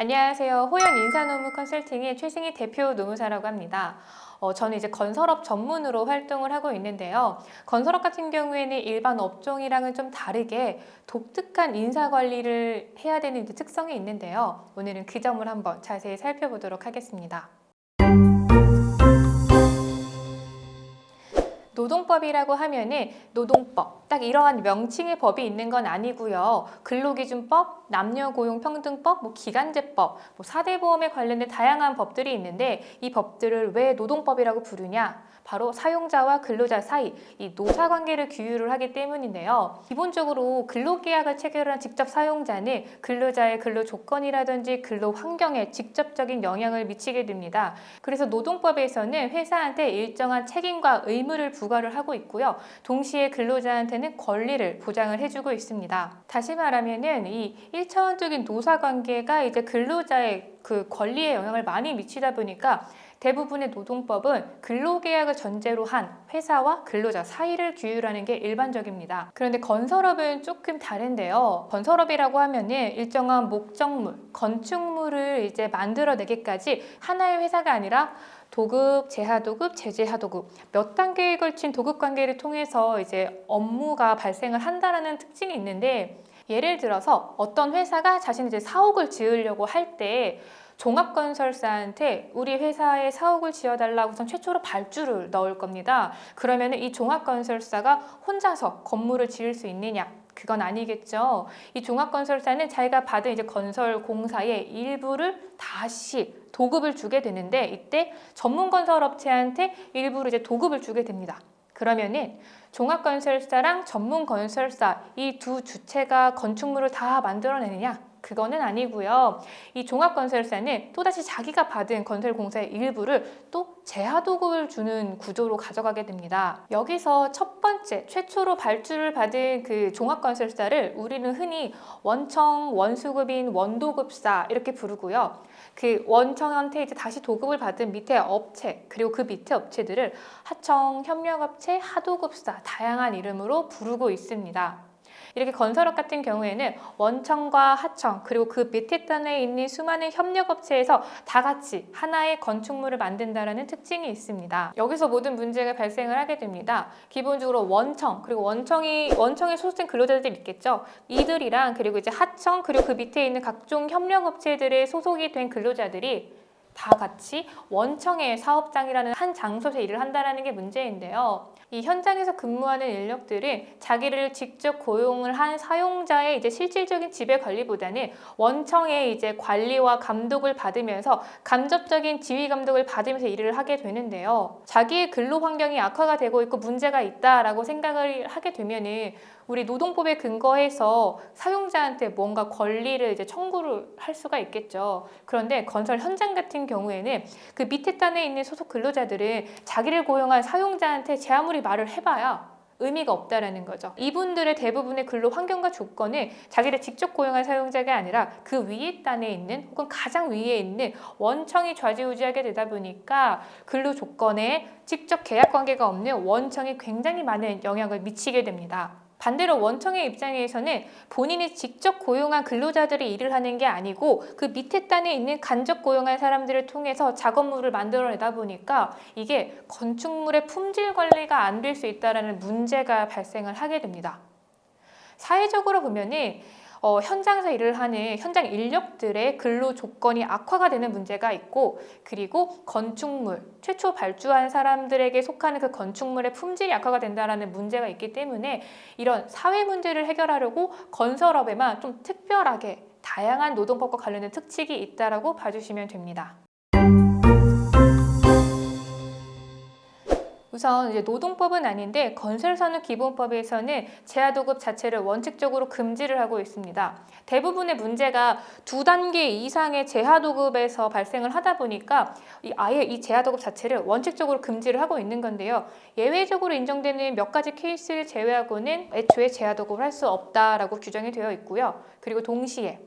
안녕하세요. 호연 인사노무 컨설팅의 최승희 대표 노무사라고 합니다. 저는 이제 건설업 전문으로 활동을 하고 있는데요. 건설업 같은 경우에는 일반 업종이랑은 좀 다르게 독특한 인사 관리를 해야 되는 이제 특성이 있는데요. 오늘은 그 점을 한번 자세히 살펴보도록 하겠습니다. 노동법이라고 하면은 노동법, 딱 이러한 명칭의 법이 있는 건 아니고요. 근로기준법, 남녀고용평등법, 기간제법, 4대 보험에 관련된 다양한 법들이 있는데 이 법들을 왜 노동법이라고 부르냐? 바로 사용자와 근로자 사이 이 노사관계를 규율을 하기 때문인데요. 기본적으로 근로계약을 체결한 직접 사용자는 근로자의 근로 조건이라든지 근로 환경에 직접적인 영향을 미치게 됩니다. 그래서 노동법에서는 회사한테 일정한 책임과 의무를 부과를 하고 있고요. 동시에 근로자한테는 권리를 보장을 해주고 있습니다. 다시 말하면은 이 1차원적인 노사관계가 이제 근로자의 그 권리에 영향을 많이 미치다 보니까 대부분의 노동법은 근로계약을 전제로 한 회사와 근로자 사이를 규율하는 게 일반적입니다. 그런데 건설업은 조금 다른데요. 건설업이라고 하면은 일정한 목적물, 건축물을 이제 만들어내기까지 하나의 회사가 아니라 도급, 재하도급, 재재하도급 몇 단계에 걸친 도급 관계를 통해서 이제 업무가 발생을 한다라는 특징이 있는데 예를 들어서 어떤 회사가 자신이 이제 사옥을 지으려고 할 때 종합건설사한테 우리 회사에 사옥을 지어달라고 우선 최초로 발주를 넣을 겁니다. 그러면 이 종합건설사가 혼자서 건물을 지을 수 있느냐? 그건 아니겠죠. 이 종합건설사는 자기가 받은 이제 건설 공사의 일부를 다시 도급을 주게 되는데 이때 전문건설업체한테 일부를 이제 도급을 주게 됩니다. 그러면은 종합건설사랑 전문건설사 이 두 주체가 건축물을 다 만들어내느냐? 그거는 아니고요. 이 종합건설사는 또다시 자기가 받은 건설공사의 일부를 또 재하도급을 주는 구조로 가져가게 됩니다. 여기서 첫 번째 최초로 발주를 받은 그 종합건설사를 우리는 흔히 원청, 원수급인 원도급사 이렇게 부르고요. 그 원청한테 이제 다시 도급을 받은 밑에 업체 그리고 그 밑에 업체들을 하청, 협력업체, 하도급사 다양한 이름으로 부르고 있습니다. 이렇게 건설업 같은 경우에는 원청과 하청 그리고 그 밑에 단에 있는 수많은 협력업체에서 다 같이 하나의 건축물을 만든다는 특징이 있습니다. 여기서 모든 문제가 발생을 하게 됩니다. 기본적으로 원청 그리고 원청에 소속된 근로자들이 있겠죠. 이들이랑 그리고 이제 하청 그리고 그 밑에 있는 각종 협력업체들의 소속이 된 근로자들이 다 같이 원청의 사업장이라는 한 장소에서 일을 한다는 게 문제인데요. 이 현장에서 근무하는 인력들은 자기를 직접 고용을 한 사용자의 이제 실질적인 지배 관리보다는 원청의 이제 관리와 감독을 받으면서 간접적인 지휘 감독을 받으면서 일을 하게 되는데요. 자기의 근로 환경이 악화가 되고 있고 문제가 있다라고 생각을 하게 되면은 우리 노동법에 근거해서 사용자한테 뭔가 권리를 이제 청구를 할 수가 있겠죠. 그런데 건설 현장 같은 경우에는 그 밑에 단에 있는 소속 근로자들은 자기를 고용한 사용자한테 제 아무리 말을 해봐야 의미가 없다라는 거죠. 이분들의 대부분의 근로 환경과 조건은 자기를 직접 고용한 사용자가 아니라 그 위에 단에 있는 혹은 가장 위에 있는 원청이 좌지우지하게 되다 보니까 근로 조건에 직접 계약 관계가 없는 원청이 굉장히 많은 영향을 미치게 됩니다. 반대로 원청의 입장에서는 본인이 직접 고용한 근로자들이 일을 하는 게 아니고 그 밑에 단에 있는 간접 고용한 사람들을 통해서 작업물을 만들어내다 보니까 이게 건축물의 품질 관리가 안 될 수 있다는 문제가 발생을 하게 됩니다. 사회적으로 보면은 현장에서 일을 하는 현장 인력들의 근로 조건이 악화가 되는 문제가 있고 그리고 건축물, 최초 발주한 사람들에게 속하는 그 건축물의 품질이 악화가 된다는 문제가 있기 때문에 이런 사회 문제를 해결하려고 건설업에만 좀 특별하게 다양한 노동법과 관련된 특칙이 있다라고 봐주시면 됩니다. 우선 이제 노동법은 아닌데 건설산업기본법에서는 재하도급 자체를 원칙적으로 금지를 하고 있습니다. 대부분의 문제가 2단계 이상의 재하도급에서 발생을 하다 보니까 아예 이 재하도급 자체를 원칙적으로 금지를 하고 있는 건데요. 예외적으로 인정되는 몇 가지 케이스를 제외하고는 애초에 재하도급을 할 수 없다라고 규정이 되어 있고요. 그리고 동시에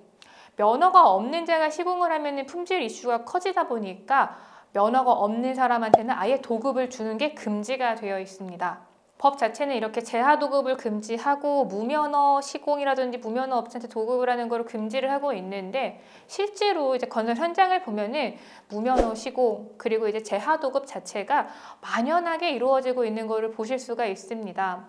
면허가 없는 자가 시공을 하면 품질 이슈가 커지다 보니까 면허가 없는 사람한테는 아예 도급을 주는 게 금지가 되어 있습니다. 법 자체는 이렇게 재하도급을 금지하고 무면허 시공이라든지 무면허 업체한테 도급을 하는 걸 금지를 하고 있는데, 실제로 이제 건설 현장을 보면은 무면허 시공 그리고 이제 재하도급 자체가 만연하게 이루어지고 있는 것을 보실 수가 있습니다.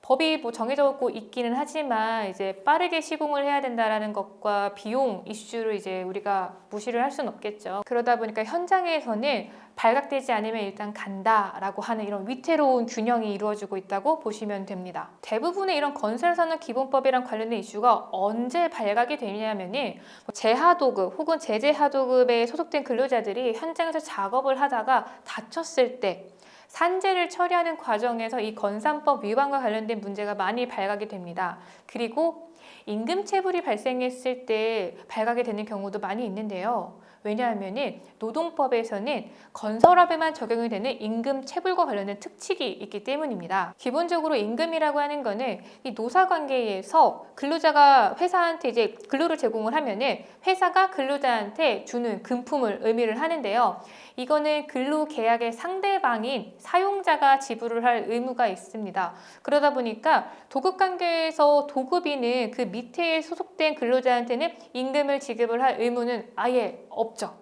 법이 뭐 정해져 있기는 하지만 이제 빠르게 시공을 해야 된다라는 것과 비용 이슈를 이제 우리가 무시를 할 수는 없겠죠. 그러다 보니까 현장에서는 발각되지 않으면 일단 간다라고 하는 이런 위태로운 균형이 이루어지고 있다고 보시면 됩니다. 대부분의 이런 건설산업 기본법이랑 관련된 이슈가 언제 발각이 되냐면은 재하도급 혹은 제재하도급에 소속된 근로자들이 현장에서 작업을 하다가 다쳤을 때, 산재를 처리하는 과정에서 이 건산법 위반과 관련된 문제가 많이 발각이 됩니다. 그리고 임금체불이 발생했을 때 발각이 되는 경우도 많이 있는데요. 왜냐하면 노동법에서는 건설업에만 적용이 되는 임금체불과 관련된 특칙이 있기 때문입니다. 기본적으로 임금이라고 하는 거는 이 노사관계에서 근로자가 회사한테 이제 근로를 제공을 하면은 회사가 근로자한테 주는 금품을 의미를 하는데요. 이거는 근로계약의 상대방인 사용자가 지불을 할 의무가 있습니다. 그러다 보니까 도급관계에서 도급인은 그 밑에 소속된 근로자한테는 임금을 지급을 할 의무는 아예 없죠.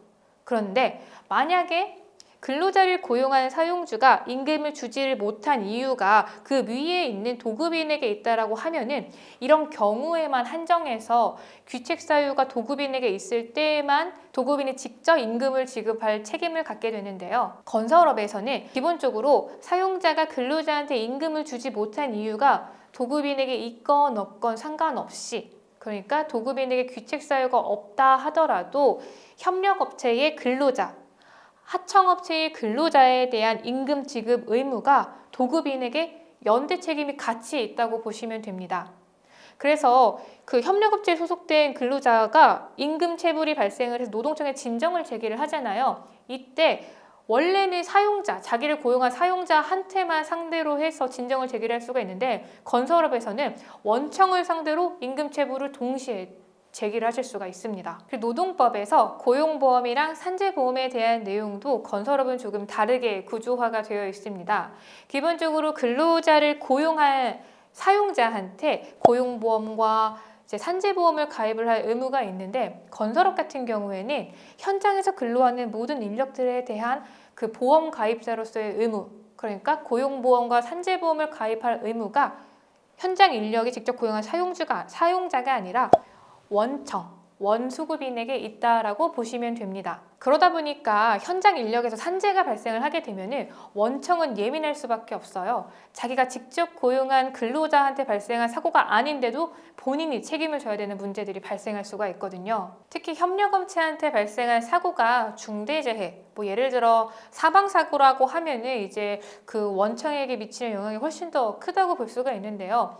그런데 만약에 근로자를 고용한 사용주가 임금을 주지를 못한 이유가 그 위에 있는 도급인에게 있다라고 하면은, 이런 경우에만 한정해서 귀책 사유가 도급인에게 있을 때만 도급인이 직접 임금을 지급할 책임을 갖게 되는데요. 건설업에서는 기본적으로 사용자가 근로자한테 임금을 주지 못한 이유가 도급인에게 있건 없건 상관없이, 그러니까 도급인에게 귀책 사유가 없다 하더라도 협력업체의 근로자, 하청업체의 근로자에 대한 임금 지급 의무가 도급인에게 연대 책임이 같이 있다고 보시면 됩니다. 그래서 그 협력업체에 소속된 근로자가 임금 체불이 발생을 해서 노동청에 진정을 제기를 하잖아요. 이때 원래는 사용자, 자기를 고용한 사용자한테만 상대로 해서 진정을 제기를 할 수가 있는데, 건설업에서는 원청을 상대로 임금 체불을 동시에 제기를 하실 수가 있습니다. 그리고 노동법에서 고용보험이랑 산재보험에 대한 내용도 건설업은 조금 다르게 구조화가 되어 있습니다. 기본적으로 근로자를 고용한 사용자한테 고용보험과 이제 산재보험을 가입을 할 의무가 있는데, 건설업 같은 경우에는 현장에서 근로하는 모든 인력들에 대한 그 보험 가입자로서의 의무, 그러니까 고용보험과 산재보험을 가입할 의무가 현장 인력이 직접 고용한 사용자가 아니라 원청, 원수급인에게 있다라고 보시면 됩니다. 그러다 보니까 현장 인력에서 산재가 발생을 하게 되면은 원청은 예민할 수밖에 없어요. 자기가 직접 고용한 근로자한테 발생한 사고가 아닌데도 본인이 책임을 져야 되는 문제들이 발생할 수가 있거든요. 특히 협력업체한테 발생한 사고가 중대재해, 뭐 예를 들어 사망사고라고 하면은 이제 그 원청에게 미치는 영향이 훨씬 더 크다고 볼 수가 있는데요.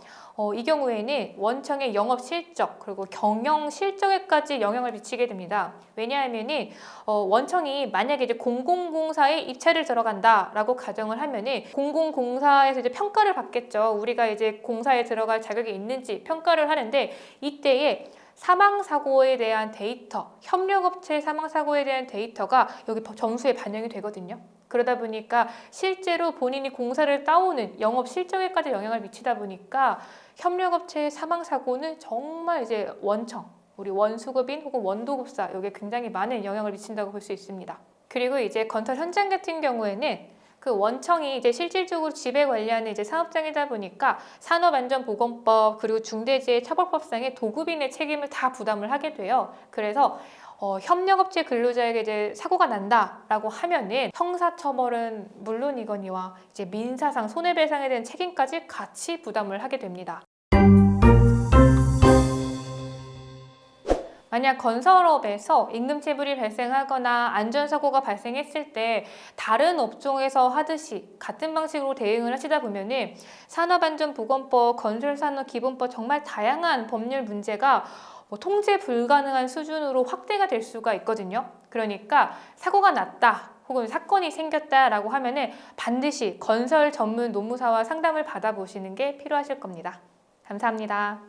이 경우에는 원청의 영업 실적 그리고 경영 실적에까지 영향을 미치게 됩니다. 왜냐하면은 원청이 만약에 이제 공공공사에 입찰을 들어간다라고 가정을 하면은 공공공사에서 이제 평가를 받겠죠. 우리가 이제 공사에 들어갈 자격이 있는지 평가를 하는데, 이때에 사망사고에 대한 데이터, 협력업체 사망사고에 대한 데이터가 여기 점수에 반영이 되거든요. 그러다 보니까 실제로 본인이 공사를 따오는 영업 실적에까지 영향을 미치다 보니까 협력업체의 사망사고는 정말 이제 원청, 우리 원수급인 혹은 원도급사, 여기에 굉장히 많은 영향을 미친다고 볼 수 있습니다. 그리고 이제 건설 현장 같은 경우에는 그 원청이 이제 실질적으로 지배 관리하는 이제 사업장이다 보니까 산업안전보건법 그리고 중대재해처벌법상의 도급인의 책임을 다 부담을 하게 돼요. 그래서 협력업체 근로자에게 이제 사고가 난다라고 하면은 형사처벌은 물론이거니와 이제 민사상 손해배상에 대한 책임까지 같이 부담을 하게 됩니다. 만약 건설업에서 임금체불이 발생하거나 안전사고가 발생했을 때 다른 업종에서 하듯이 같은 방식으로 대응을 하시다 보면은 산업안전보건법, 건설산업기본법 정말 다양한 법률 문제가 통제 불가능한 수준으로 확대가 될 수가 있거든요. 그러니까 사고가 났다 혹은 사건이 생겼다라고 하면은 반드시 건설 전문 노무사와 상담을 받아보시는 게 필요하실 겁니다. 감사합니다.